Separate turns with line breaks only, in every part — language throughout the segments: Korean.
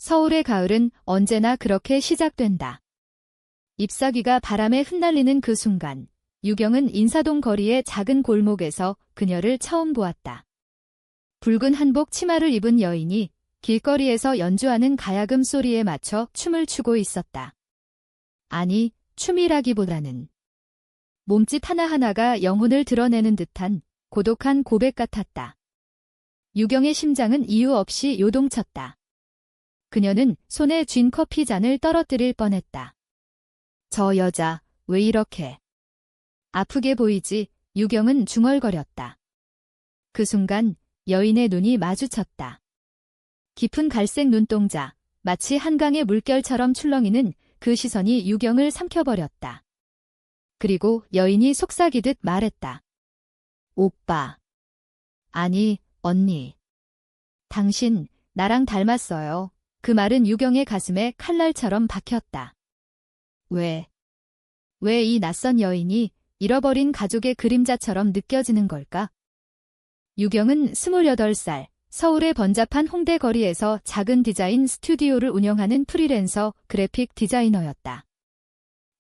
서울의 가을은 언제나 그렇게 시작된다. 잎사귀가 바람에 흩날리는 그 순간, 유경은 인사동 거리의 작은 골목에서 그녀를 처음 보았다. 붉은 한복 치마를 입은 여인이 길거리에서 연주하는 가야금 소리에 맞춰 춤을 추고 있었다. 아니, 춤이라기보다는 몸짓 하나하나가 영혼을 드러내는 듯한 고독한 고백 같았다. 유경의 심장은 이유 없이 요동쳤다. 그녀는 손에 쥔 커피 잔을 떨어뜨릴 뻔했다. 저 여자, 왜 이렇게 아프게 보이지? 유경은 중얼거렸다. 그 순간 여인의 눈이 마주쳤다. 깊은 갈색 눈동자, 마치 한강의 물결처럼 출렁이는 그 시선이 유경을 삼켜버렸다. 그리고 여인이 속삭이듯 말했다. 오빠. 아니, 언니. 당신, 나랑 닮았어요. 그 말은 유경의 가슴에 칼날처럼 박혔다. 왜 이 낯선 여인이 잃어버린 가족의 그림자처럼 느껴지는 걸까? 유경은 28살, 서울의 번잡한 홍대 거리에서 작은 디자인 스튜디오를 운영하는 프리랜서 그래픽 디자이너였다.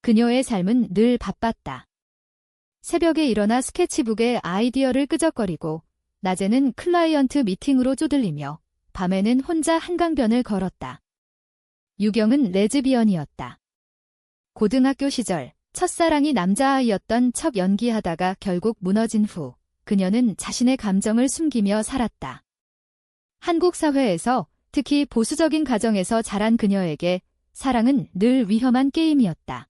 그녀의 삶은 늘 바빴다. 새벽에 일어나 스케치북에 아이디어를 끄적거리고, 낮에는 클라이언트 미팅으로 쪼들리며, 밤에는 혼자 한강변을 걸었다. 유경은 레즈비언이었다. 고등학교 시절 첫사랑이 남자아이였던 척 연기하다가 결국 무너진 후 그녀는 자신의 감정을 숨기며 살았다. 한국 사회에서 특히 보수적인 가정에서 자란 그녀에게 사랑은 늘 위험한 게임이었다.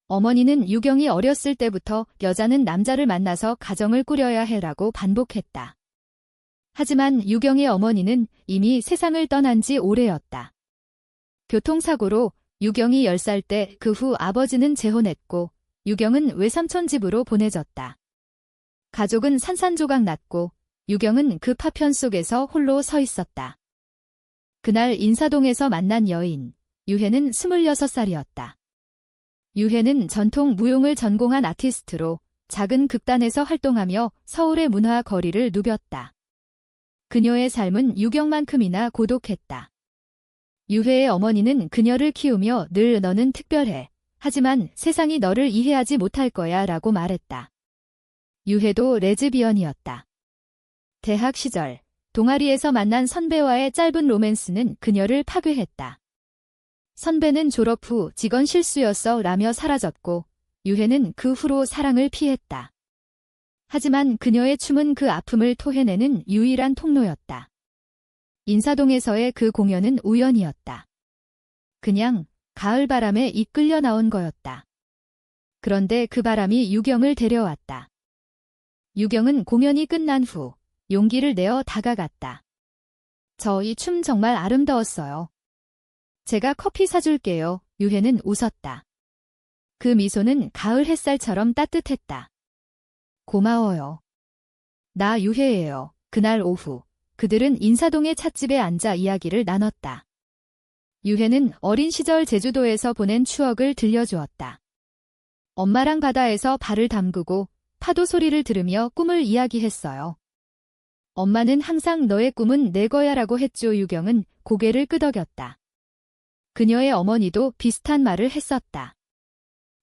어머니는 유경이 어렸을 때부터 여자는 남자를 만나서 가정을 꾸려야 해라고 반복했다. 하지만 유경의 어머니는 이미 세상을 떠난 지 오래였다. 교통사고로 유경이 10살 때 그 후 아버지는 재혼했고 유경은 외삼촌 집으로 보내졌다. 가족은 산산조각 났고 유경은 그 파편 속에서 홀로 서 있었다. 그날 인사동에서 만난 여인, 유혜는 26살이었다. 유혜는 전통 무용을 전공한 아티스트로 작은 극단에서 활동하며 서울의 문화 거리를 누볐다. 그녀의 삶은 유경만큼이나 고독했다. 유혜의 어머니는 그녀를 키우며 늘 너는 특별해. 하지만 세상이 너를 이해하지 못할 거야 라고 말했다. 유혜도 레즈비언이었다. 대학 시절 동아리에서 만난 선배와의 짧은 로맨스는 그녀를 파괴했다. 선배는 졸업 후 직원 실수였어 라며 사라졌고 유혜는 그 후로 사랑을 피했다. 하지만 그녀의 춤은 그 아픔을 토해내는 유일한 통로였다. 인사동에서의 그 공연은 우연이었다. 그냥 가을 바람에 이끌려 나온 거였다. 그런데 그 바람이 유경을 데려왔다. 유경은 공연이 끝난 후 용기를 내어 다가갔다. 저 이 춤 정말 아름다웠어요. 제가 커피 사줄게요. 유혜는 웃었다. 그 미소는 가을 햇살처럼 따뜻했다. 고마워요. 나 유혜예요. 그날 오후 그들은 인사동의 찻집에 앉아 이야기를 나눴다. 유혜는 어린 시절 제주도에서 보낸 추억을 들려주었다. 엄마랑 바다에서 발을 담그고 파도 소리를 들으며 꿈을 이야기했어요. 엄마는 항상 너의 꿈은 내 거야라고 했죠. 유경은 고개를 끄덕였다. 그녀의 어머니도 비슷한 말을 했었다.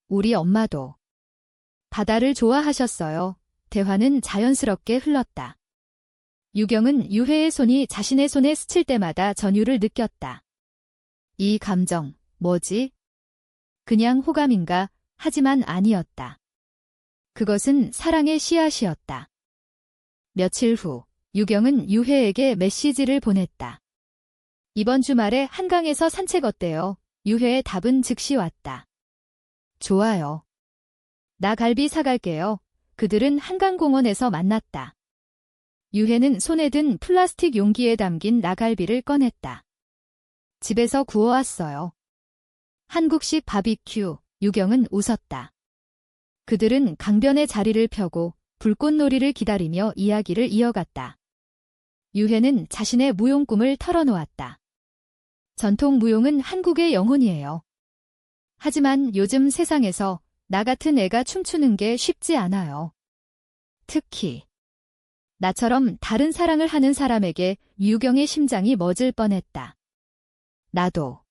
우리 엄마도 바다를 좋아하셨어요. 대화는 자연스럽게 흘렀다. 유경은 유혜의 손이 자신의 손에 스칠 때마다 전율을 느꼈다. 이 감정, 뭐지? 그냥 호감인가? 하지만 아니었다. 그것은 사랑의 씨앗이었다. 며칠 후, 유경은 유혜에게 메시지를 보냈다. 이번 주말에 한강에서 산책 어때요? 유혜의 답은 즉시 왔다. 좋아요. 나 갈비 사갈게요. 그들은 한강공원에서 만났다. 유혜는 손에 든 플라스틱 용기에 담긴 나갈비를 꺼냈다. 집에서 구워왔어요. 한국식 바비큐, 유경은 웃었다. 그들은 강변에 자리를 펴고 불꽃놀이를 기다리며 이야기를 이어갔다. 유혜는 자신의 무용 꿈을 털어놓았다. 전통 무용은 한국의 영혼이에요. 하지만 요즘 세상에서 나 같은 애가 춤추는 게 쉽지 않아요. 특히 나처럼 다른 사랑을 하는 사람에게 유경의 심장이 멎을 뻔했다. 나도.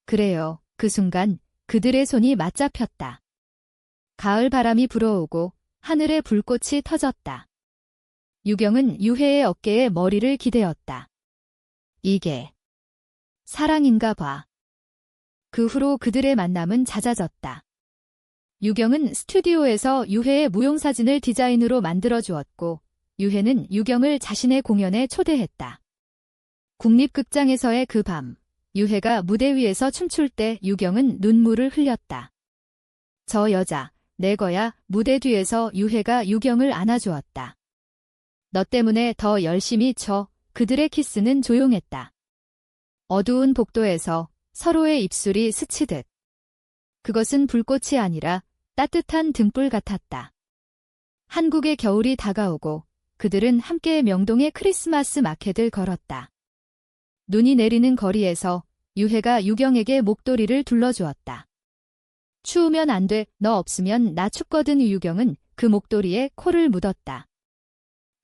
그래요. 그 순간 그들의 손이 맞잡혔다. 가을 바람이 불어오고 하늘에 불꽃이 터졌다. 유경은 유해의 어깨에 머리를 기대었다. 이게 사랑인가 봐. 그 후로 그들의 만남은 잦아졌다. 유경은 스튜디오에서 유해의 무용사진을 디자인으로 만들어 주었고, 유해는 유경을 자신의 공연에 초대했다. 국립극장에서의 그 밤, 유해가 무대 위에서 춤출 때 유경은 눈물을 흘렸다. 저 여자, 내 거야. 무대 뒤에서 유해가 유경을 안아주었다. 너 때문에 더 열심히 쳐. 그들의 키스는 조용했다. 어두운 복도에서 서로의 입술이 스치듯. 그것은 불꽃이 아니라 따뜻한 등불 같았다. 한국의 겨울이 다가오고 그들은 함께 명동의 크리스마스 마켓을 걸었다. 눈이 내리는 거리에서 유해가 유경에게 목도리를 둘러주었다. 추우면 안 돼. 너 없으면 나 춥거든. 유경은 그 목도리에 코를 묻었다.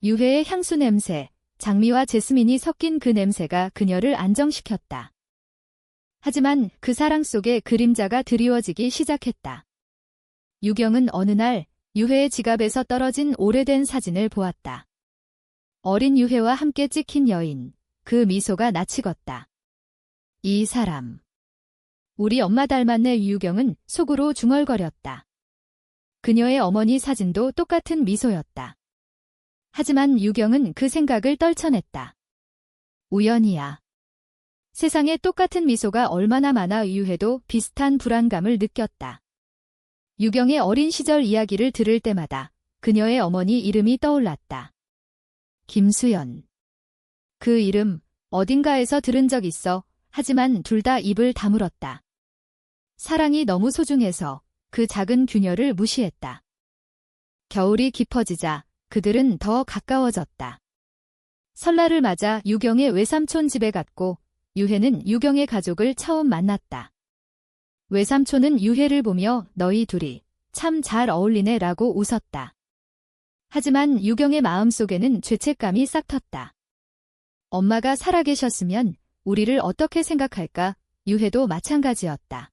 유해의 향수 냄새, 장미와 제스민이 섞인 그 냄새가 그녀를 안정시켰다. 하지만 그 사랑 속에 그림자가 드리워지기 시작했다. 유경은 어느 날 유해의 지갑에서 떨어진 오래된 사진을 보았다. 어린 유해와 함께 찍힌 여인, 그 미소가 낯익었다. 이 사람. 우리 엄마 닮았네. 유경은 속으로 중얼거렸다. 그녀의 어머니 사진도 똑같은 미소였다. 하지만 유경은 그 생각을 떨쳐냈다. 우연이야. 세상에 똑같은 미소가 얼마나 많아. 유해도 비슷한 불안감을 느꼈다. 유경의 어린 시절 이야기를 들을 때마다 그녀의 어머니 이름이 떠올랐다. 김수연. 그 이름 어딘가에서 들은 적 있어. 하지만 둘 다 입을 다물었다. 사랑이 너무 소중해서 그 작은 균열을 무시했다. 겨울이 깊어지자 그들은 더 가까워졌다. 설날을 맞아 유경의 외삼촌 집에 갔고 유해는 유경의 가족을 처음 만났다. 외삼촌은 유해를 보며 너희 둘이 참 잘 어울리네 라고 웃었다. 하지만 유경의 마음속에는 죄책감이 싹 텄다. 엄마가 살아계셨으면 우리를 어떻게 생각할까? 유해도 마찬가지였다.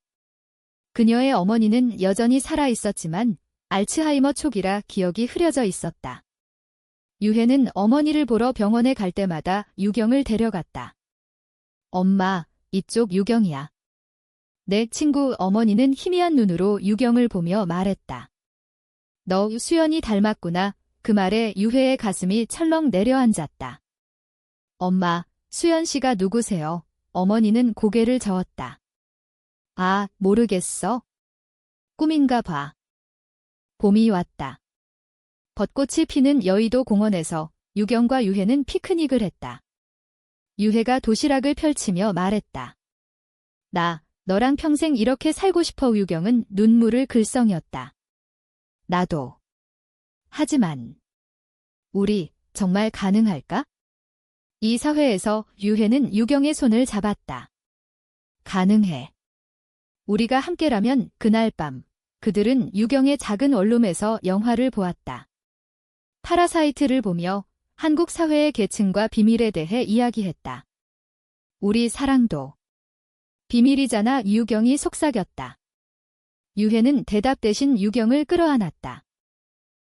그녀의 어머니는 여전히 살아있었지만 알츠하이머 초기라 기억이 흐려져 있었다. 유해는 어머니를 보러 병원에 갈 때마다 유경을 데려갔다. 엄마, 이쪽 유경이야. 내 친구. 어머니는 희미한 눈으로 유경을 보며 말했다. 너 수연이 닮았구나. 그 말에 유해의 가슴이 철렁 내려앉았다. 엄마, 수연 씨가 누구세요? 어머니는 고개를 저었다. 아, 모르겠어? 꿈인가 봐. 봄이 왔다. 벚꽃이 피는 여의도 공원에서 유경과 유해는 피크닉을 했다. 유해가 도시락을 펼치며 말했다. 나, 너랑 평생 이렇게 살고 싶어. 유경은 눈물을 글썽였다. 나도. 하지만 우리 정말 가능할까? 이 사회에서 유해는 유경의 손을 잡았다. 가능해. 우리가 함께라면. 그날 밤 그들은 유경의 작은 원룸에서 영화를 보았다. 파라사이트를 보며 한국 사회의 계층과 비밀에 대해 이야기했다. 우리 사랑도 비밀이잖아. 유경이 속삭였다. 유해는 대답 대신 유경을 끌어안았다.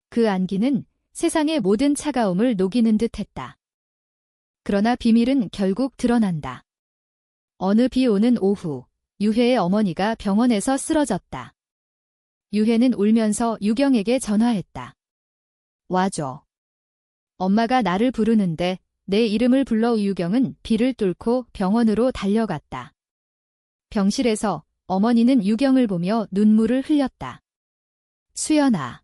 그 안기는 세상의 모든 차가움을 녹이는 듯했다. 그러나 비밀은 결국 드러난다. 어느 비 오는 오후 유해의 어머니가 병원에서 쓰러졌다. 유해는 울면서 유경에게 전화했다. 와줘. 엄마가 나를 부르는데 내 이름을 불러. 유경은 비를 뚫고 병원으로 달려갔다. 병실에서 어머니는 유경을 보며 눈물을 흘렸다. 수연아.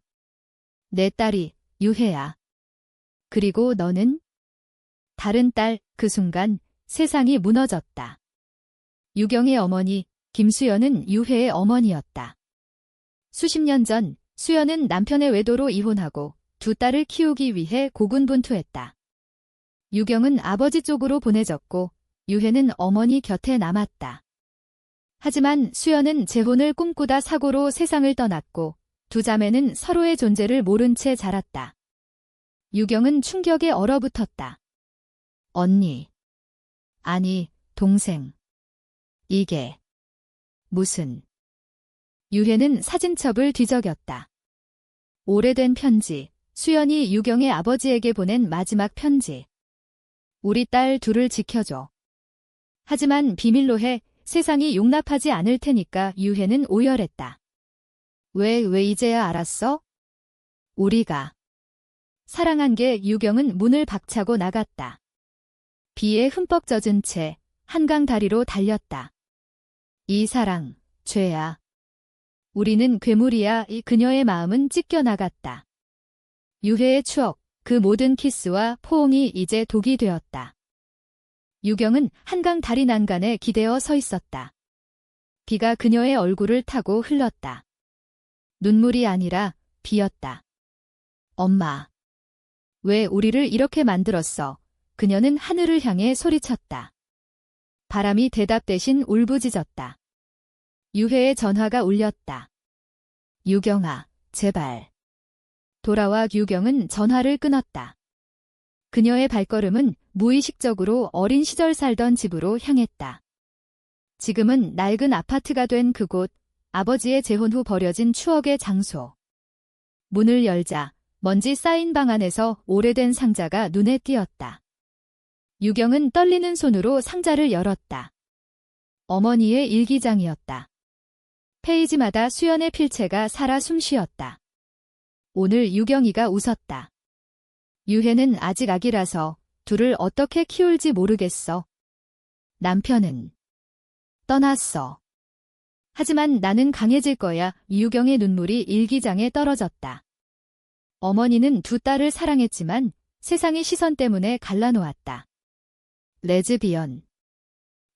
내 딸이 유해야. 그리고 너는? 다른 딸. 그 순간 세상이 무너졌다. 유경의 어머니 김수연은 유해의 어머니였다. 수십 년 전 수연은 남편의 외도로 이혼하고 두 딸을 키우기 위해 고군분투했다. 유경은 아버지 쪽으로 보내졌고 유해는 어머니 곁에 남았다. 하지만 수연은 재혼을 꿈꾸다 사고로 세상을 떠났고 두 자매는 서로의 존재를 모른 채 자랐다. 유경은 충격에 얼어붙었다. 언니. 아니, 동생. 이게 무슨. 유혜는 사진첩을 뒤적였다. 오래된 편지, 수연이 유경의 아버지에게 보낸 마지막 편지. 우리 딸 둘을 지켜줘. 하지만 비밀로 해. 세상이 용납하지 않을 테니까. 유혜는 오열했다. 왜 이제야 알았어? 우리가 사랑한 게. 유경은 문을 박차고 나갔다. 비에 흠뻑 젖은 채 한강 다리로 달렸다. 이 사랑, 죄야. 우리는 괴물이야. 이 그녀의 마음은 찢겨나갔다. 유혜의 추억, 그 모든 키스와 포옹이 이제 독이 되었다. 유경은 한강 다리 난간에 기대어 서 있었다. 비가 그녀의 얼굴을 타고 흘렀다. 눈물이 아니라 비였다. 엄마. 왜 우리를 이렇게 만들었어? 그녀는 하늘을 향해 소리쳤다. 바람이 대답 대신 울부짖었다. 유혜의 전화가 울렸다. 유경아, 제발. 돌아와. 유경은 전화를 끊었다. 그녀의 발걸음은 무의식적으로 어린 시절 살던 집으로 향했다. 지금은 낡은 아파트가 된 그곳, 아버지의 재혼 후 버려진 추억의 장소. 문을 열자 먼지 쌓인 방 안에서 오래된 상자가 눈에 띄었다. 유경은 떨리는 손으로 상자를 열었다. 어머니의 일기장이었다. 페이지마다 수연의 필체가 살아 숨쉬었다. 오늘 유경이가 웃었다. 유혜는 아직 아기라서 둘을 어떻게 키울지 모르겠어. 남편은 떠났어. 하지만 나는 강해질 거야. 유경의 눈물이 일기장에 떨어졌다. 어머니는 두 딸을 사랑했지만 세상의 시선 때문에 갈라놓았다. 레즈비언.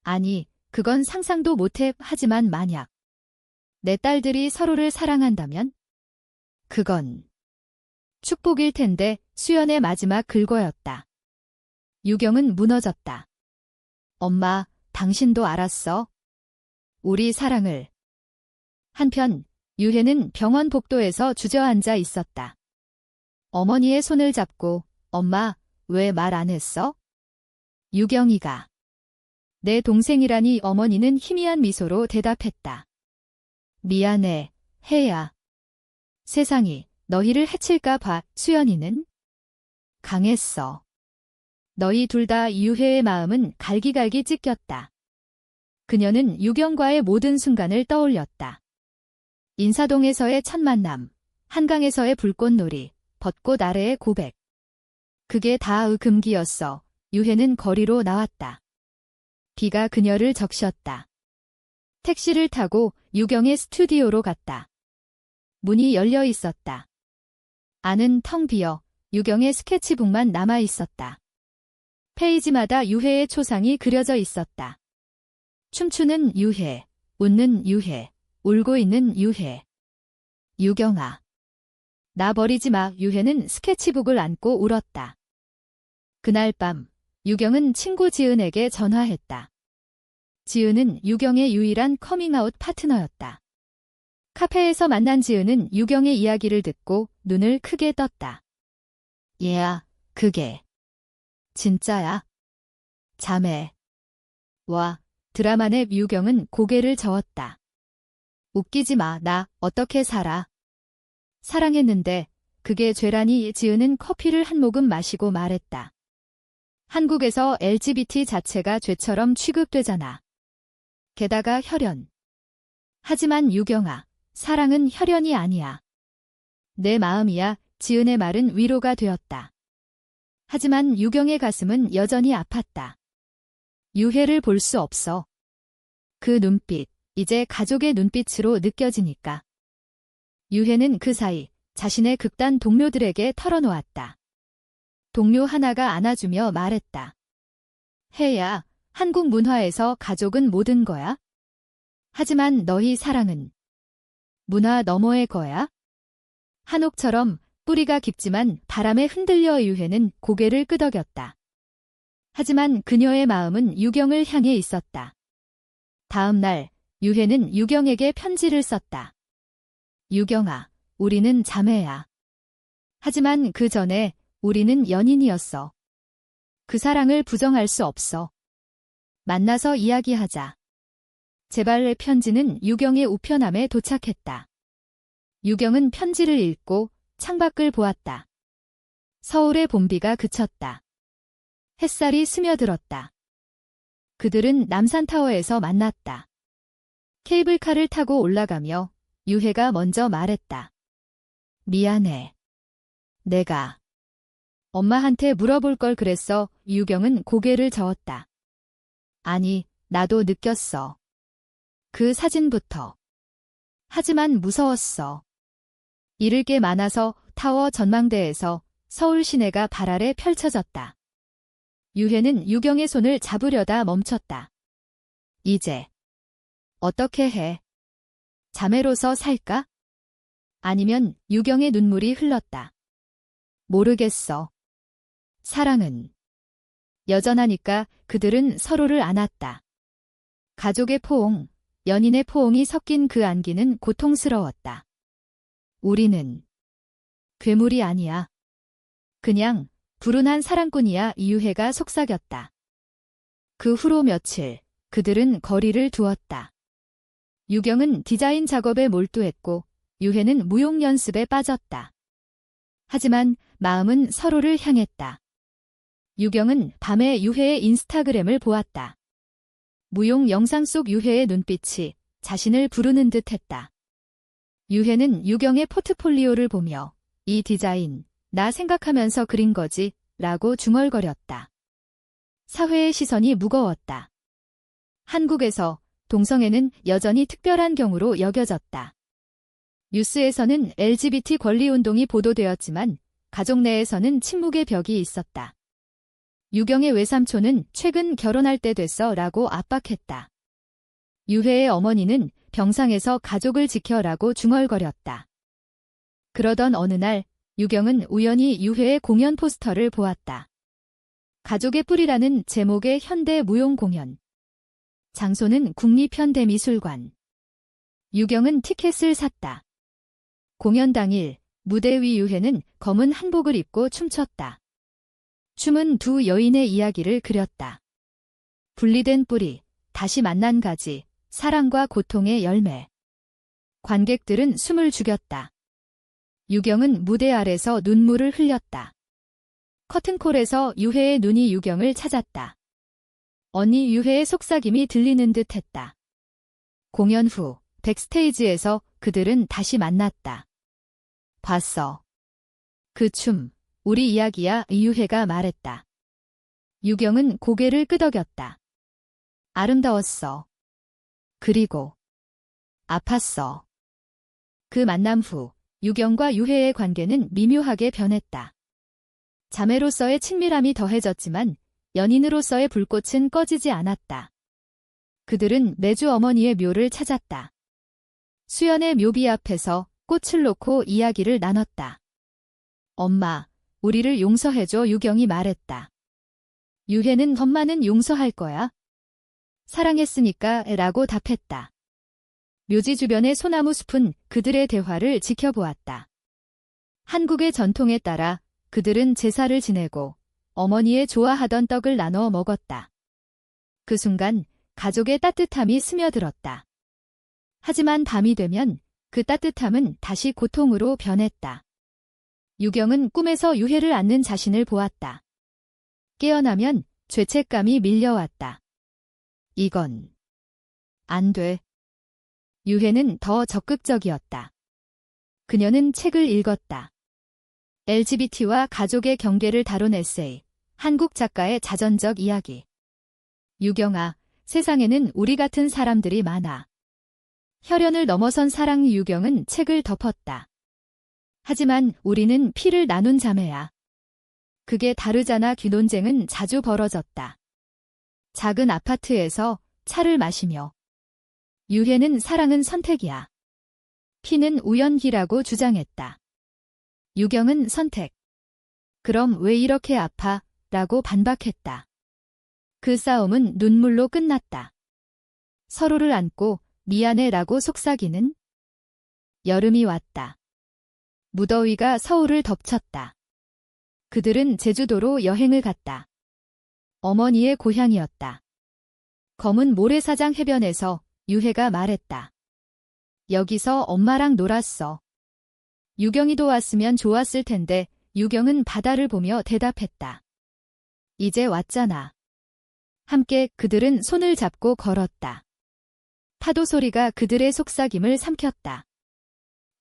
아니, 그건 상상도 못해. 하지만 만약 내 딸들이 서로를 사랑한다면? 그건 축복일 텐데. 수연의 마지막 글거였다. 유경은 무너졌다. 엄마, 당신도 알았어? 우리 사랑을. 한편 유혜는 병원 복도에서 주저앉아 있었다. 어머니의 손을 잡고 엄마, 왜 말 안 했어? 유경이가. 내 동생이라니. 어머니는 희미한 미소로 대답했다. 미안해, 혜야. 세상이 너희를 해칠까 봐. 수연이는 강했어. 너희 둘 다. 유혜의 마음은 갈기갈기 찢겼다. 그녀는 유경과의 모든 순간을 떠올렸다. 인사동에서의 첫 만남, 한강에서의 불꽃놀이, 벚꽃 아래의 고백. 그게 다 금기였어. 유혜는 거리로 나왔다. 비가 그녀를 적셨다. 택시를 타고 유경의 스튜디오로 갔다. 문이 열려 있었다. 안은 텅 비어 유경의 스케치북만 남아 있었다. 페이지마다 유혜의 초상이 그려져 있었다. 춤추는 유혜, 웃는 유혜, 울고 있는 유혜. 유경아. 나 버리지 마. 유혜는 스케치북을 안고 울었다. 그날 밤 유경은 친구 지은에게 전화했다. 지은은 유경의 유일한 커밍아웃 파트너였다. 카페에서 만난 지은은 유경의 이야기를 듣고 눈을 크게 떴다. 얘야, 그게 진짜야? 자매. 와. 드라마 내. 유경은 고개를 저었다. 웃기지 마. 나 어떻게 살아? 사랑했는데 그게 죄라니. 지은은 커피를 한 모금 마시고 말했다. 한국에서 LGBT 자체가 죄처럼 취급되잖아. 게다가 혈연. 하지만 유경아, 사랑은 혈연이 아니야. 내 마음이야. 지은의 말은 위로가 되었다. 하지만 유경의 가슴은 여전히 아팠다. 유혜를 볼 수 없어. 그 눈빛, 이제 가족의 눈빛으로 느껴지니까. 유혜는 그 사이 자신의 극단 동료들에게 털어놓았다. 동료 하나가 안아주며 말했다. 혜야, 한국 문화에서 가족은 모든 거야? 하지만 너희 사랑은 문화 너머의 거야? 한옥처럼 뿌리가 깊지만 바람에 흔들려. 유혜는 고개를 끄덕였다. 하지만 그녀의 마음은 유경을 향해 있었다. 다음 날 유혜는 유경에게 편지를 썼다. 유경아, 우리는 자매야. 하지만 그 전에 우리는 연인이었어. 그 사랑을 부정할 수 없어. 만나서 이야기하자. 제발의 편지는 유경의 우편함에 도착했다. 유경은 편지를 읽고 창밖을 보았다. 서울의 봄비가 그쳤다. 햇살이 스며들었다. 그들은 남산타워에서 만났다. 케이블카를 타고 올라가며 유혜가 먼저 말했다. 미안해. 내가 엄마한테 물어볼 걸 그랬어. 유경은 고개를 저었다. 아니, 나도 느꼈어. 그 사진부터. 하지만 무서웠어. 잃을 게 많아서. 타워 전망대에서 서울 시내가 발 아래 펼쳐졌다. 유혜는 유경의 손을 잡으려다 멈췄다. 이제 어떻게 해? 자매로서 살까? 아니면 유경의 눈물이 흘렀다. 모르겠어. 사랑은 여전하니까. 그들은 서로를 안았다. 가족의 포옹, 연인의 포옹이 섞인 그 안기는 고통스러웠다. 우리는 괴물이 아니야. 그냥 불운한 사랑꾼이야. 이유혜가 속삭였다. 그 후로 며칠 그들은 거리를 두었다. 유경은 디자인 작업에 몰두했고 유혜는 무용 연습에 빠졌다. 하지만 마음은 서로를 향했다. 유경은 밤에 유혜의 인스타그램을 보았다. 무용 영상 속 유혜의 눈빛이 자신을 부르는 듯했다. 유혜는 유경의 포트폴리오를 보며 이 디자인 나 생각하면서 그린 거지 라고 중얼거렸다. 사회의 시선이 무거웠다. 한국에서 동성애는 여전히 특별한 경우로 여겨졌다. 뉴스에서는 LGBT 권리운동이 보도되었지만 가족 내에서는 침묵의 벽이 있었다. 유경의 외삼촌은 최근 결혼할 때 됐어 라고 압박했다. 유혜의 어머니는 병상에서 가족을 지켜라고 중얼거렸다. 그러던 어느 날 유경은 우연히 유혜의 공연 포스터를 보았다. 가족의 뿌리라는 제목의 현대 무용 공연. 장소는 국립현대미술관. 유경은 티켓을 샀다. 공연 당일 무대 위 유혜는 검은 한복을 입고 춤췄다. 춤은 두 여인의 이야기를 그렸다. 분리된 뿌리, 다시 만난 가지, 사랑과 고통의 열매. 관객들은 숨을 죽였다. 유경은 무대 아래서 눈물을 흘렸다. 커튼콜에서 유혜의 눈이 유경을 찾았다. 언니 유혜의 속삭임이 들리는 듯 했다. 공연 후 백스테이지에서 그들은 다시 만났다. 봤어. 그 춤, 우리 이야기야. 유혜가 말했다. 유경은 고개를 끄덕였다. 아름다웠어. 그리고 아팠어. 그 만남 후 유경과 유혜의 관계는 미묘하게 변했다. 자매로서의 친밀함이 더해졌지만 연인으로서의 불꽃은 꺼지지 않았다. 그들은 매주 어머니의 묘를 찾았다. 수연의 묘비 앞에서 꽃을 놓고 이야기를 나눴다. 엄마, 우리를 용서해줘. 유경이 말했다. 유혜는 엄마는 용서할 거야. 사랑했으니까 라고 답했다. 묘지 주변의 소나무 숲은 그들의 대화를 지켜보았다. 한국의 전통에 따라 그들은 제사를 지내고 어머니의 좋아하던 떡을 나눠 먹었다. 그 순간 가족의 따뜻함이 스며들었다. 하지만 밤이 되면 그 따뜻함은 다시 고통으로 변했다. 유경은 꿈에서 유혜를 안는 자신을 보았다. 깨어나면 죄책감이 밀려왔다. 이건 안 돼. 유혜는 더 적극적이었다. 그녀는 책을 읽었다. LGBT와 가족의 경계를 다룬 에세이, 한국 작가의 자전적 이야기. 유경아, 세상에는 우리 같은 사람들이 많아. 혈연을 넘어선 사랑. 유경은 책을 덮었다. 하지만 우리는 피를 나눈 자매야. 그게 다르잖아. 귀논쟁은 자주 벌어졌다. 작은 아파트에서 차를 마시며. 유혜는 사랑은 선택이야. 피는 우연기라고 주장했다. 유경은 선택. 그럼 왜 이렇게 아파? 라고 반박했다. 그 싸움은 눈물로 끝났다. 서로를 안고 미안해 라고 속삭이는 여름이 왔다. 무더위가 서울을 덮쳤다. 그들은 제주도로 여행을 갔다. 어머니의 고향이었다. 검은 모래사장 해변에서 유혜가 말했다. 여기서 엄마랑 놀았어. 유경이도 왔으면 좋았을 텐데 유경은 바다를 보며 대답했다. 이제 왔잖아. 함께 그들은 손을 잡고 걸었다. 파도 소리가 그들의 속삭임을 삼켰다.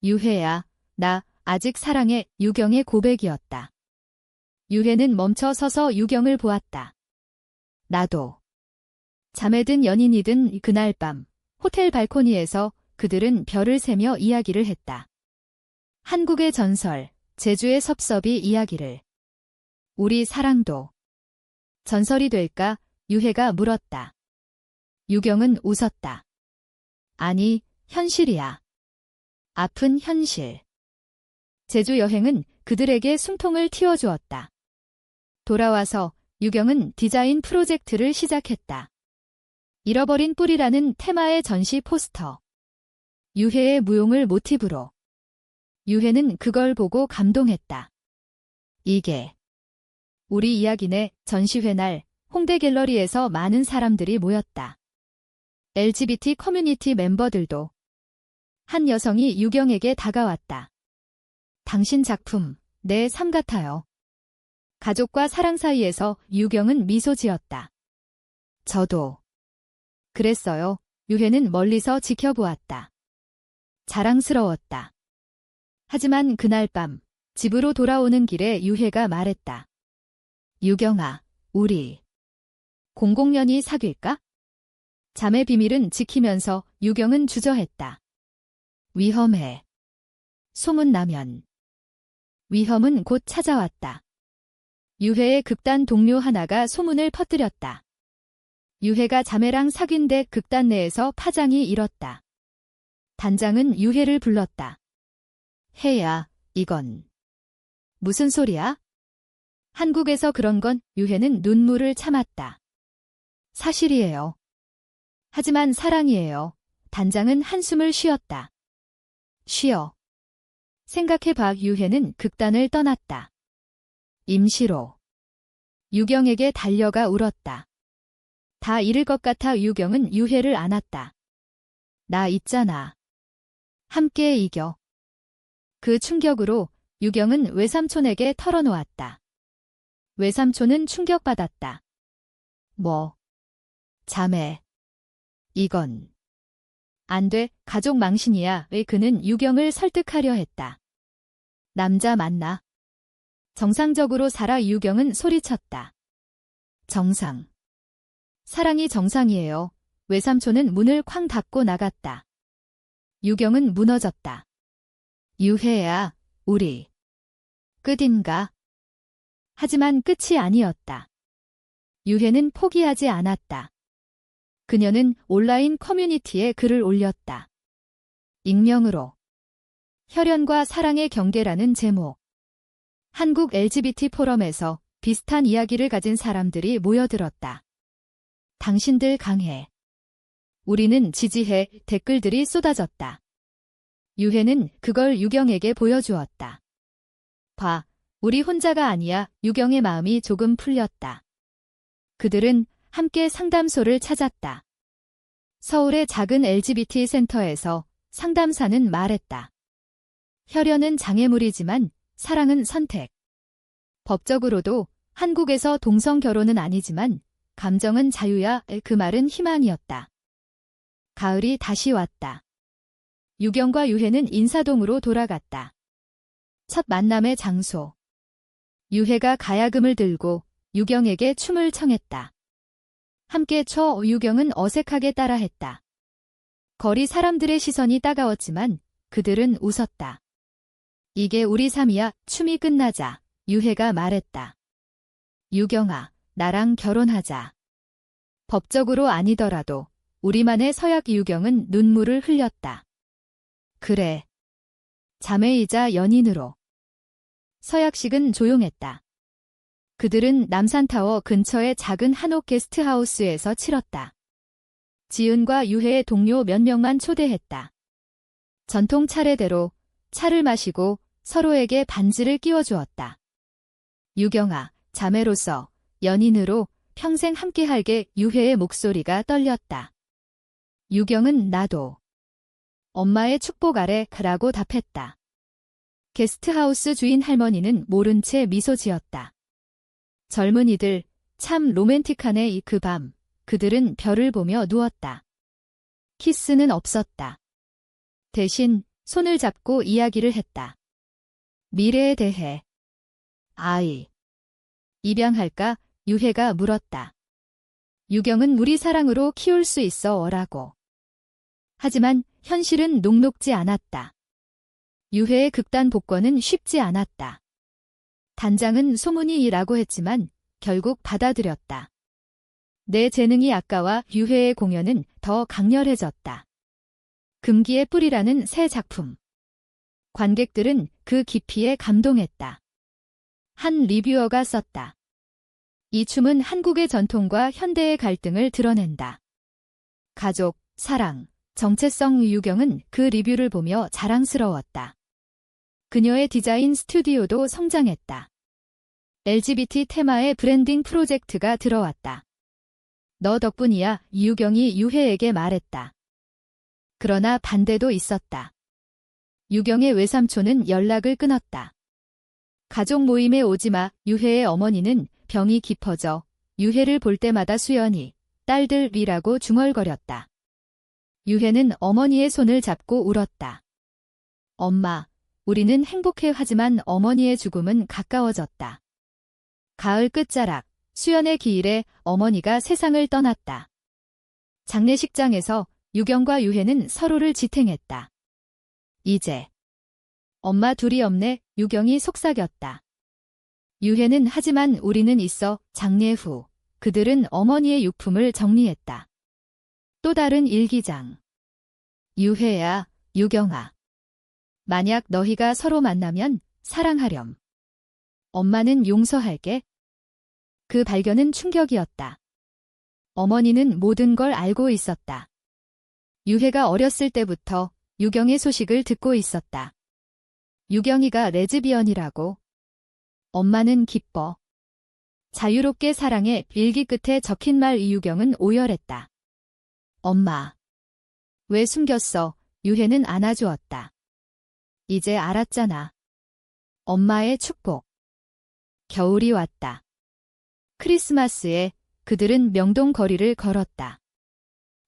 유혜야, 나 아직 사랑해. 유경의 고백이었다. 유혜는 멈춰 서서 유경을 보았다. 나도. 잠에 든 연인이든 그날 밤 호텔 발코니에서 그들은 별을 세며 이야기를 했다. 한국의 전설, 제주의 섭섭이 이야기를. 우리 사랑도 전설이 될까? 유혜가 물었다. 유경은 웃었다. 아니, 현실이야. 아픈 현실. 제주 여행은 그들에게 숨통을 틔워주었다. 돌아와서 유경은 디자인 프로젝트를 시작했다. 잃어버린 뿌리라는 테마의 전시 포스터. 유혜의 무용을 모티브로. 유혜는 그걸 보고 감동했다. 이게 우리 이야기네. 전시회 날 홍대 갤러리에서 많은 사람들이 모였다. LGBT 커뮤니티 멤버들도. 한 여성이 유경에게 다가왔다. 당신 작품, 내 삶 같아요. 가족과 사랑 사이에서 유경은 미소 지었다. 저도 그랬어요. 유혜는 멀리서 지켜보았다. 자랑스러웠다. 하지만 그날 밤 집으로 돌아오는 길에 유혜가 말했다. 유경아, 우리 00년이 사귈까? 잠의 비밀은 지키면서 유경은 주저했다. 위험해. 소문나면. 위험은 곧 찾아왔다. 유혜의 극단 동료 하나가 소문을 퍼뜨렸다. 유혜가 자매랑 사귄 데 극단 내에서 파장이 일었다. 단장은 유혜를 불렀다. 혜야, 이건 무슨 소리야? 한국에서 그런 건. 유혜는 눈물을 참았다. 사실이에요. 하지만 사랑이에요. 단장은 한숨을 쉬었다. 쉬어. 생각해봐. 유혜는 극단을 떠났다. 임시로. 유경에게 달려가 울었다. 다 잃을 것 같아. 유경은 유혜를 안았다. 나 있잖아. 함께 이겨. 그 충격으로 유경은 외삼촌에게 털어놓았다. 외삼촌은 충격받았다. 뭐? 자매. 이건 안 돼. 가족 망신이야. 왜? 그는 유경을 설득하려 했다. 남자 만나. 정상적으로 살아. 유경은 소리쳤다. 정상. 사랑이 정상이에요. 외삼촌은 문을 쾅 닫고 나갔다. 유경은 무너졌다. 유혜야, 우리 끝인가? 하지만 끝이 아니었다. 유혜는 포기하지 않았다. 그녀는 온라인 커뮤니티에 글을 올렸다. 익명으로. 혈연과 사랑의 경계라는 제목. 한국 LGBT 포럼에서 비슷한 이야기를 가진 사람들이 모여들었다. 당신들 강해. 우리는 지지해. 댓글들이 쏟아졌다. 유혜는 그걸 유경에게 보여주었다. 봐, 우리 혼자가 아니야. 유경의 마음이 조금 풀렸다. 그들은 함께 상담소를 찾았다. 서울의 작은 LGBT 센터에서 상담사는 말했다. 혈연은 장애물이지만 사랑은 선택. 법적으로도 한국에서 동성 결혼은 아니지만 감정은 자유야. 그 말은 희망이었다. 가을이 다시 왔다. 유경과 유혜는 인사동으로 돌아갔다. 첫 만남의 장소. 유혜가 가야금을 들고 유경에게 춤을 청했다. 함께 춰. 유경은 어색하게 따라했다. 거리 사람들의 시선이 따가웠지만 그들은 웃었다. 이게 우리 삶이야. 춤이 끝나자 유혜가 말했다. 유경아, 나랑 결혼하자. 법적으로 아니더라도 우리만의 서약. 유경은 눈물을 흘렸다. 그래. 자매이자 연인으로. 서약식은 조용했다. 그들은 남산타워 근처의 작은 한옥 게스트하우스에서 치렀다. 지은과 유혜의 동료 몇 명만 초대했다. 전통 차례대로 차를 마시고 서로에게 반지를 끼워주었다. 유경아, 자매로서, 연인으로 평생 함께할게. 유혜의 목소리가 떨렸다. 유경은 나도 엄마의 축복 아래 라고 답했다. 게스트하우스 주인 할머니는 모른 채 미소 지었다. 젊은이들, 참 로맨틱하네. 그 밤, 그들은 별을 보며 누웠다. 키스는 없었다. 대신 손을 잡고 이야기를 했다. 미래에 대해. 아이. 입양할까? 유혜가 물었다. 유경은 우리 사랑으로 키울 수 있어 라고. 하지만 현실은 녹록지 않았다. 유혜의 극단 복권은 쉽지 않았다. 단장은 소문이라고 했지만 결국 받아들였다. 내 재능이 아까와 유혜의 공연은 더 강렬해졌다. 금기의 뿌리라는 새 작품. 관객들은 그 깊이에 감동했다. 한 리뷰어가 썼다. 이 춤은 한국의 전통과 현대의 갈등을 드러낸다. 가족, 사랑, 정체성. 유경은 그 리뷰를 보며 자랑스러웠다. 그녀의 디자인 스튜디오도 성장했다. LGBT 테마의 브랜딩 프로젝트가 들어왔다. 너 덕분이야, 유경이 유혜에게 말했다. 그러나 반대도 있었다. 유경의 외삼촌은 연락을 끊었다. 가족 모임에 오지마. 유혜의 어머니는 병이 깊어져 유혜를 볼 때마다 수연이 딸들이라고 중얼거렸다. 유혜는 어머니의 손을 잡고 울었다. 엄마, 우리는 행복해. 하지만 어머니의 죽음은 가까워졌다. 가을 끝자락, 수연의 기일에 어머니가 세상을 떠났다. 장례식장에서 유경과 유혜는 서로를 지탱했다. 이제 엄마 둘이 없네. 유경이 속삭였다. 유혜는 하지만 우리는 있어. 장례 후 그들은 어머니의 유품을 정리했다. 또 다른 일기장. 유혜야, 유경아. 만약 너희가 서로 만나면 사랑하렴. 엄마는 용서할게. 그 발견은 충격이었다. 어머니는 모든 걸 알고 있었다. 유혜가 어렸을 때부터 유경의 소식을 듣고 있었다. 유경이가 레즈비언이라고. 엄마는 기뻐. 자유롭게 사랑해. 일기 끝에 적힌 말. 유경은 오열했다. 엄마. 왜 숨겼어? 유혜는 안아주었다. 이제 알았잖아. 엄마의 축복. 겨울이 왔다. 크리스마스에 그들은 명동 거리를 걸었다.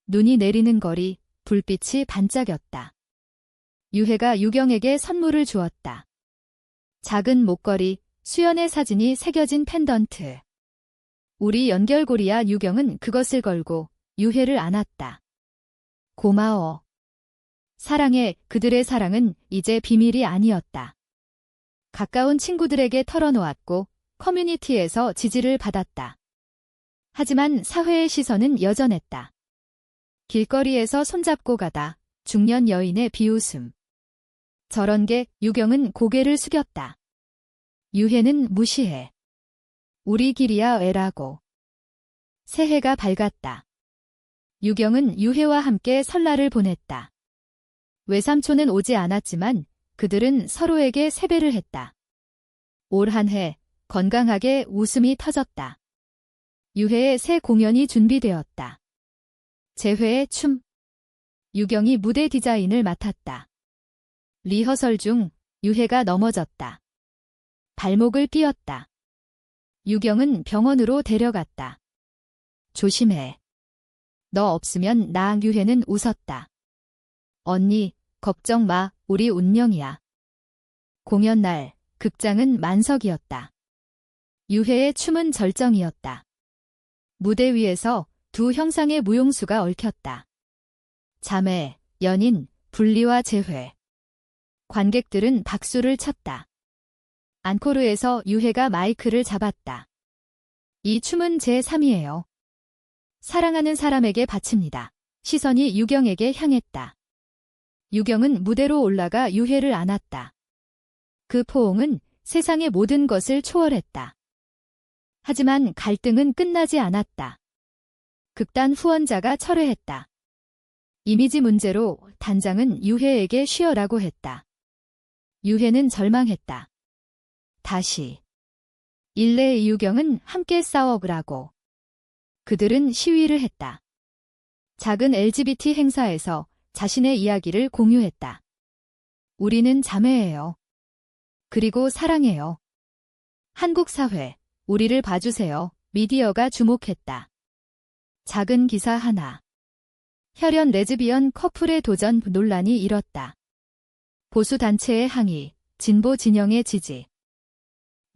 눈이 내리는 거리, 불빛이 반짝였다. 유혜가 유경에게 선물을 주었다. 작은 목걸이, 수연의 사진이 새겨진 펜던트. 우리 연결고리야. 유경은 그것을 걸고 유혜를 안았다. 고마워. 사랑해. 그들의 사랑은 이제 비밀이 아니었다. 가까운 친구들에게 털어놓았고 커뮤니티에서 지지를 받았다. 하지만 사회의 시선은 여전했다. 길거리에서 손잡고 가다 중년 여인의 비웃음. 저런 게. 유경은 고개를 숙였다. 유혜는 무시해. 우리 길이야. 애라고. 새해가 밝았다. 유경은 유혜와 함께 설날을 보냈다. 외삼촌은 오지 않았지만 그들은 서로에게 세배를 했다. 올 한 해 건강하게 웃음이 터졌다. 유혜의 새 공연이 준비되었다. 재회의 춤. 유경이 무대 디자인을 맡았다. 리허설 중 유혜가 넘어졌다. 발목을 삐었다. 유경은 병원으로 데려갔다. 조심해. 너 없으면 나. 유혜는 웃었다. 언니, 걱정 마. 우리 운명이야. 공연 날, 극장은 만석이었다. 유혜의 춤은 절정이었다. 무대 위에서 두 형상의 무용수가 얽혔다. 자매, 연인, 분리와 재회. 관객들은 박수를 쳤다. 앙코르에서 유혜가 마이크를 잡았다. 이 춤은 제 3이에요. 사랑하는 사람에게 바칩니다. 시선이 유경에게 향했다. 유경은 무대로 올라가 유혜를 안았다. 그 포옹은 세상의 모든 것을 초월했다. 하지만 갈등은 끝나지 않았다. 극단 후원자가 철회했다. 이미지 문제로 단장은 유혜에게 쉬어라고 했다. 유혜는 절망했다. 다시. 일레의 유경은 함께 싸워보라고. 그들은 시위를 했다. 작은 LGBT 행사에서 자신의 이야기를 공유했다. 우리는 자매예요. 그리고 사랑해요. 한국 사회, 우리를 봐주세요. 미디어가 주목했다. 작은 기사 하나. 혈연 레즈비언 커플의 도전 논란이 일었다. 보수 단체의 항의, 진보 진영의 지지.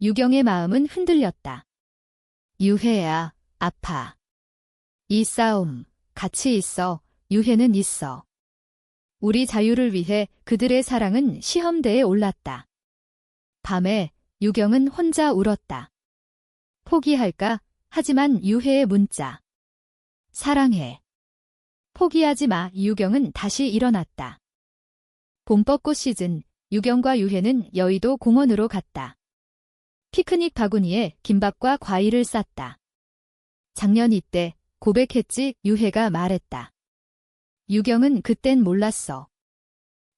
유경의 마음은 흔들렸다. 유혜야, 아파. 이 싸움, 같이 있어. 유혜는 있어. 우리 자유를 위해 그들의 사랑은 시험대에 올랐다. 밤에 유경은 혼자 울었다. 포기할까? 하지만 유혜의 문자. 사랑해. 포기하지 마. 유경은 다시 일어났다. 봄벚꽃 시즌, 유경과 유혜는 여의도 공원으로 갔다. 피크닉 바구니에 김밥과 과일을 쌌다. 작년 이때 고백했지. 유혜가 말했다. 유경은 그땐 몰랐어.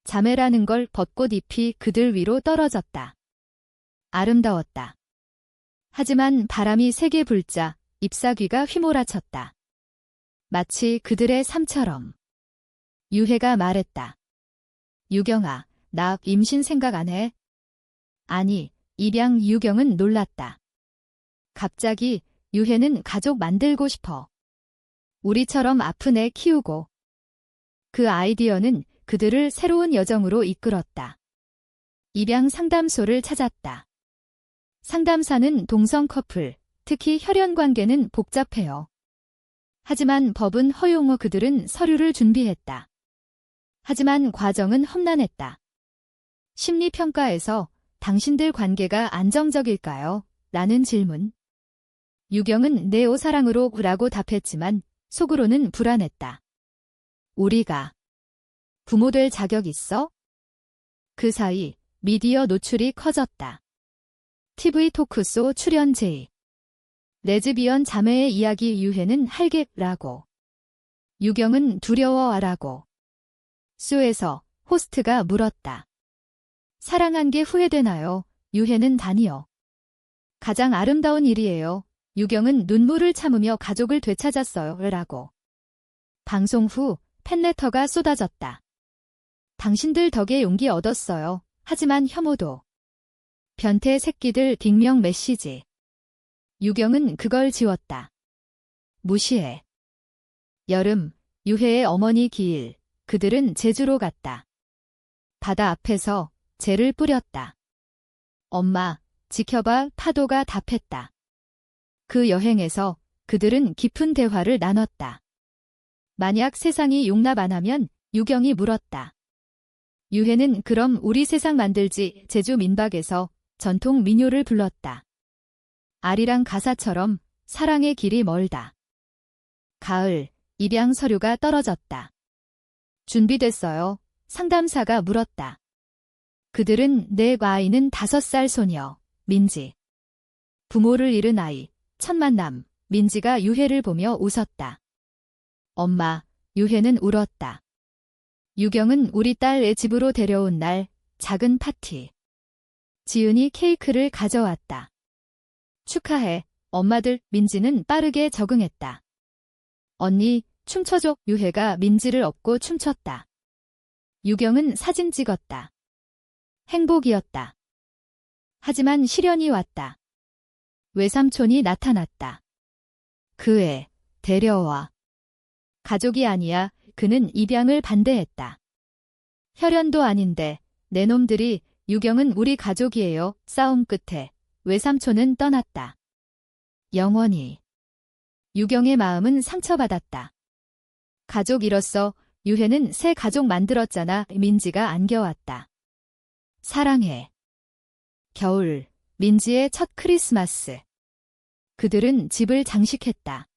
자매라는 걸. 벚꽃 잎이 그들 위로 떨어졌다. 아름다웠다. 하지만 바람이 세게 불자 잎사귀가 휘몰아쳤다. 마치 그들의 삶처럼. 유혜가 말했다. 유경아, 나 임신 생각 안 해? 아니, 입양. 유경은 놀랐다. 갑자기. 유혜는 가족 만들고 싶어. 우리처럼 아픈 애 키우고. 그 아이디어는 그들을 새로운 여정으로 이끌었다. 입양 상담소를 찾았다. 상담사는 동성 커플, 특히 혈연 관계는 복잡해요. 하지만 법은 허용어. 그들은 서류를 준비했다. 하지만 과정은 험난했다. 심리평가에서 당신들 관계가 안정적일까요? 라는 질문. 유경은 네오 사랑으로 라고 답했지만 속으로는 불안했다. 우리가 부모 될 자격 있어? 그 사이 미디어 노출이 커졌다. TV 토크쇼 출연 제의. 레즈비언 자매의 이야기. 유혜는 할게라고. 유경은 두려워하라고. 쇼에서 호스트가 물었다. 사랑한 게 후회되나요? 유혜는 다니요. 가장 아름다운 일이에요. 유경은 눈물을 참으며 가족을 되찾았어요. 라고. 방송 후 팬레터가 쏟아졌다. 당신들 덕에 용기 얻었어요. 하지만 혐오도. 변태 새끼들. 익명 메시지. 유경은 그걸 지웠다. 무시해. 여름, 유혜의 어머니 기일. 그들은 제주로 갔다. 바다 앞에서 재를 뿌렸다. 엄마, 지켜봐. 파도가 답했다. 그 여행에서 그들은 깊은 대화를 나눴다. 만약 세상이 용납 안 하면? 유경이 물었다. 유혜는 그럼 우리 세상 만들지. 제주 민박에서 전통 민요를 불렀다. 아리랑 가사처럼 사랑의 길이 멀다. 가을, 입양 서류가 떨어졌다. 준비됐어요? 상담사가 물었다. 그들은 내 아이는 5살 소녀, 민지. 부모를 잃은 아이, 첫 만남. 민지가 유혜를 보며 웃었다. 엄마, 유혜는 울었다. 유경은 우리 딸의 집으로 데려온 날, 작은 파티. 지은이 케이크를 가져왔다. 축하해, 엄마들. 민지는 빠르게 적응했다. 언니, 춤춰줘. 유혜가 민지를 업고 춤췄다. 유경은 사진 찍었다. 행복이었다. 하지만 시련이 왔다. 외삼촌이 나타났다. 그 애, 데려와. 가족이 아니야. 그는 입양을 반대했다. 혈연도 아닌데 내 놈들이. 유경은 우리 가족이에요. 싸움 끝에 외삼촌은 떠났다. 영원히. 유경의 마음은 상처받았다. 가족이로서 유혜는 새 가족 만들었잖아. 민지가 안겨왔다. 사랑해. 겨울, 민지의 첫 크리스마스. 그들은 집을 장식했다.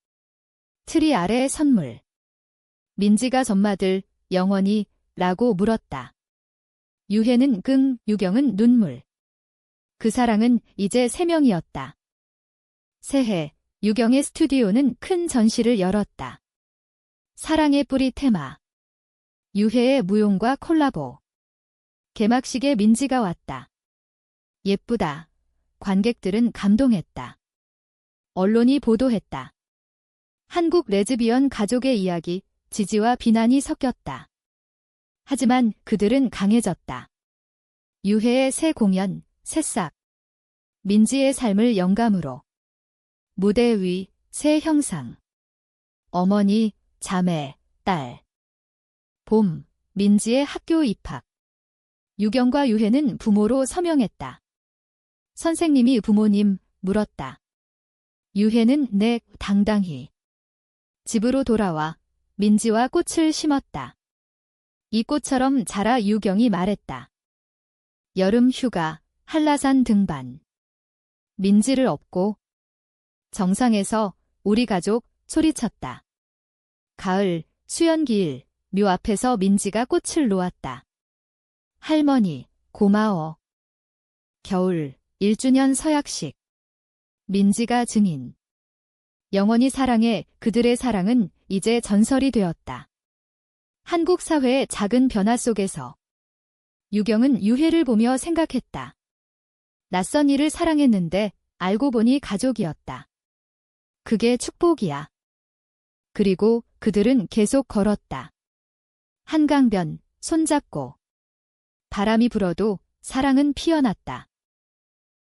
트리 아래 선물. 민지가 전마들, 영원히, 라고 물었다. 유혜는 끙, 유경은 눈물. 그 사랑은 이제 3명이었다. 새해, 유경의 스튜디오는 큰 전시를 열었다. 사랑의 뿌리 테마. 유혜의 무용과 콜라보. 개막식에 민지가 왔다. 예쁘다. 관객들은 감동했다. 언론이 보도했다. 한국 레즈비언 가족의 이야기, 지지와 비난이 섞였다. 하지만 그들은 강해졌다. 유해의 새 공연, 새싹. 민지의 삶을 영감으로. 무대 위, 새 형상. 어머니, 자매, 딸. 봄, 민지의 학교 입학. 유경과 유해는 부모로 서명했다. 선생님이 부모님, 물었다. 유해는 네, 당당히. 집으로 돌아와 민지와 꽃을 심었다. 이 꽃처럼 자라 유경이 말했다. 여름 휴가, 한라산 등반. 민지를 업고 정상에서 우리 가족 소리쳤다. 가을, 수연기일, 묘 앞에서 민지가 꽃을 놓았다. 할머니, 고마워. 겨울, 1주년 서약식. 민지가 증인. 영원히 사랑해. 그들의 사랑은 이제 전설이 되었다. 한국 사회의 작은 변화 속에서 유경은 유해를 보며 생각했다. 낯선 이를 사랑했는데 알고 보니 가족이었다. 그게 축복이야. 그리고 그들은 계속 걸었다. 한강변, 손잡고. 바람이 불어도 사랑은 피어났다.